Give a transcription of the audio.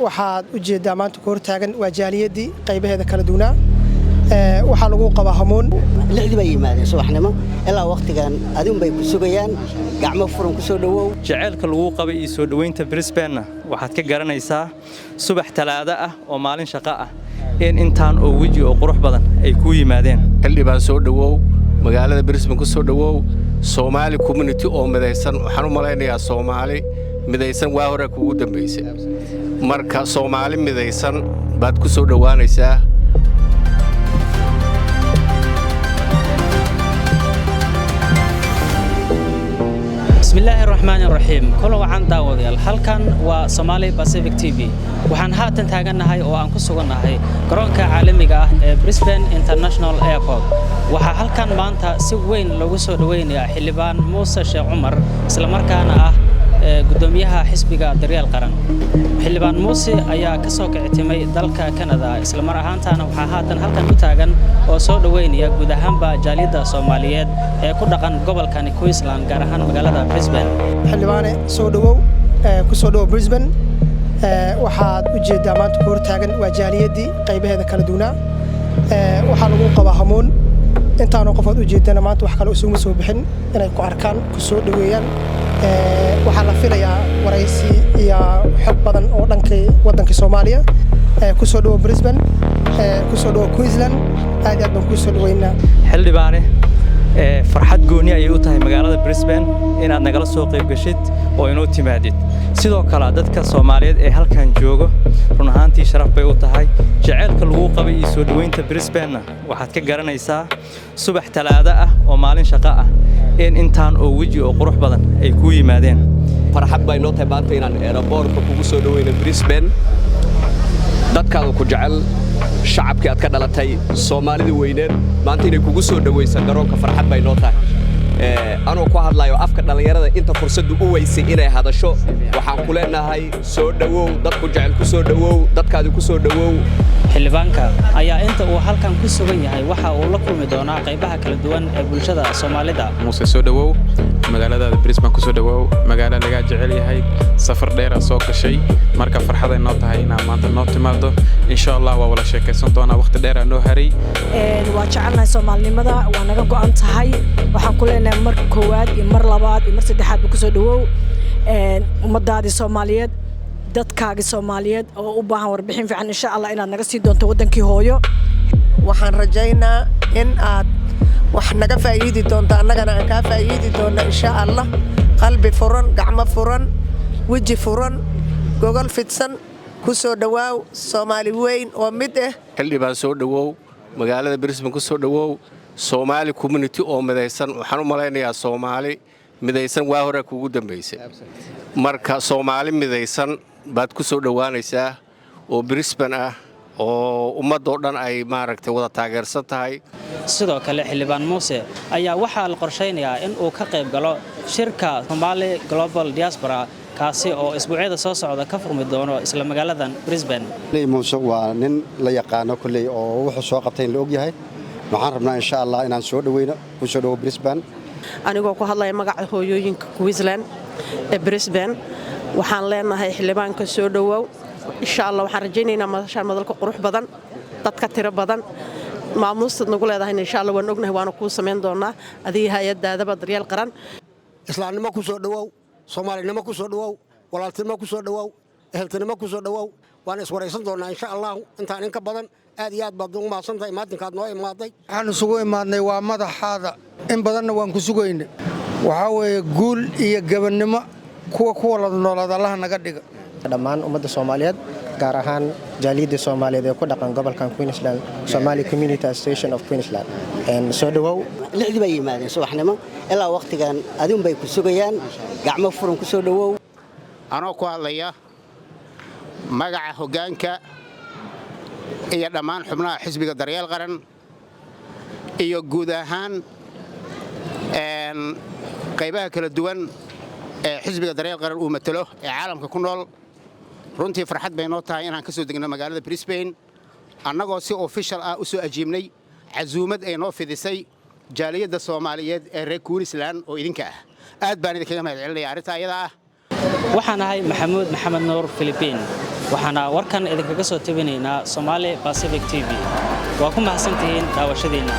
waxaad u jeedaa maanta ku hortaagan waa jaaliyadii qaybaheeda kala duwanaa waxaa lagu qabaa hamuun lixdii bay yimaadeen subaxnimo ilaa waqtigan adun bay ku sugayaan gacmo furan ku soo dhawow jaceelka lagu qabay iyo soo dhaweynta Brisbane waxaad ka garanaysaa subax talaada ah oo maalin shaqo ah intaan oo waji oo qurux badan ay ku yimaadeen xilli baan soo dhawow magaalada Brisbane ku soo dhawow Somali community oo midaysan waxaan u maleynayaa Somali midaysan waa hore kugu dambeysay marka Somali midaysan baad ku soo dhawaanaysaa بسم الله الرحمن الرحيم كل وعن داوديال halkan waa Somali Pacific TV waxaan haatan taaganahay oo aan ku suganahay garoonka caalamiga ah ee Brisbane International Airport waxa halkan maanta si weyn lagu soo dhaweynayaa xildhibaan Muuse Sheekh Cumar isla markaana ah gudoomiyaha xisbiga Daryeel Qaran xildhibaan Muuse ayaa ka soo kictimay dalka Canada isla mar ahaantaana waxa haatan halkan u taagan oo soo dhaweynaya guud ahaanba jaaliyada Soomaaliyeed ee ku dhaqan gobolkan Queensland gaar ahaan magaalada Brisbane xildhibaane soo dhawow ku soo dhawow Brisbane waxaad u jeedaa maanta ku hortaagan waa jaaliyadii qaybaheeda kala duwanaa waxaa lagu qabaa hamuun intaanu qofood u jeedana maanta wax kale isugu soo bixin inay ku arkaan ku soo dhaweeyaan waxaa la filayaa waraysi iyo xog badan oo dhankii waddanka Soomaaliya ku soo dhawow Brisbane ku soo dhawow Queensland aad baan ku soo dhaweynaa xildhibaane farxad gooni ay u tahay magaalada Brisbane inaad nagala soo qayb gashid oo inoo timaadid sidoo kale dadka Soomaaliyeed ee halkan jooga run ahaantii sharaf bay u tahay jaceelka lagu qabay iyo soo dhaweynta Brisbane waxaad ka garanaysaa subax talaada ah oo maalin shaqo ah intaan oo waji oo qurux badan ay ku yimaadeen farxad bay noo tahay maanta inaan airportka kugu soo dhaweyno Brisbane dadkaadu ku jecel shacabkii aad ka dhalatay Soomaalida weyneed maanta inay kugu soo dhaweysan garoonka farxad bay noo tahay anoo ku hadlayo afka dhalinyarada inta fursadu u weysay inay hadasho waxaan ku leenahay soo dhawow dadku jecel ku soo dhawow dadkaadu ku soo dhawow xildhibaanka ayaa inta uu halkan ku sugan yahay waxa uu la kulmi doonaa qaybaha kala duwan ee bulshada Soomaalida Muuse soo dhawow magaalada Brisbane ku soo dhawow magaalo laga jecel yahay safar dheer soo gashay marka farxad ay noo tahay inaan maanta noo timaado insha Allah waa wala sheekaysan doonaa waqti dheer noo haray waa jecelnahay Soomaalinimada waa naga go'an tahay waxaan ku leenahay mar koowaad iyo mar labaad iyo mar saddexaad ku soo dhawow ummadaadi Soomaaliyeed dadkaaga Soomaaliyeed oo u baahan warbixin fiican insha Allah inaad naga sii doonto wadankii hooyo waxaan rajaynaa in aad wax naga faa'iidi doonto annagana aan ka faa'iidi doono insha Allah qalbi furan gacmo furan waji furan gogol fidsan ku soo dhawaaw Soomaali weyn oo mid ah xildhibaan soo dhawow magaalada Brisbane ku soo dhawow Somali community oo midaysan waxaan u maleynayaa Somali midaysan waa hore kugu dambeysay marka Somali midaysan baad ku soo dhawaanaysaa oo Brisbane ah oo ummadoo dhan ay maaragtay wada taageersan tahay sidoo kale xildhibaan Muuse ayaa waxa la qorsheynayaa in uu ka qayb galo shirka Somali Global Diaspora kaasi oo isbuucyada soo socda ka furmi doono isla magaaladan Brisbane Muuse waa nin la yaqaan kulay oo wuxuu soo qabtay in la og yahay waxaan rabnaa insha Allah inaan soo dhaweyno ku soo dhawo Brisbane anigoo ku hadlaya magaca hooyooyinka Queensland ee Brisbane waxaan leenahay xildhibaanka soo dhawow insha Allah waxaan rajaynaynaa madashaan madalka qurux badan dadka tiro badan maamuusta nagu leedahay insha Allah waan ognahay waana ku sameyn doonaa adiga hay'adaadaba Daryeel Qaran islaamnimo ku soo dhawow Soomaalinimo ku soo dhawow walaaltinimo ku soo dhawow eheltinimo ku soo dhawow waan iswaraysan doonaa insha Allah intaan in ka badan aad iyo aad baad ugu maasantahay maadinkaad noo imaaday waxaan isugu imaadnay waa madaxaada in badanna waan ku sugaynay waxa weeye guul iyo gabannimo kuwa ku wada noolaada Allah naga dhiga dhammaan ummadda Soomaaliyeed gaar ahaan jaaliyada Soomaaliyeed ee ku dhaqan gobolkan Queensland Somali Community Association of Queensland soo dhawow lixdii bay yimaadeen subaxnimo ilaa waqtigan adun bay ku sugayaan gacmo furan ku soo dhawow anoo ku hadlaya magaca hoggaanka iyo dhammaan xubnaha xisbiga Daryeel Qaran iyo guud ahaan qaybaha kala duwan ee xisbiga Daryeel Qaran uu matalo ee caalamka ku nool runtii farxad bay noo tahay inaan ka soo degno magaalada Brisbane annagoo si official ah u soo ajiibnay casuumad ay noo fidisay jaaliyada Soomaaliyeed ee reer Queensland oo idinka ah aad baan idinkaga mahadcelinayaa arrinta ayada ah waxaan ahay maxamuud maxamed nuur Philippine waxaana warkan idinkaga soo tabinaynaa Somali Pacific TV waa ku mahadsantihiin daawashadiina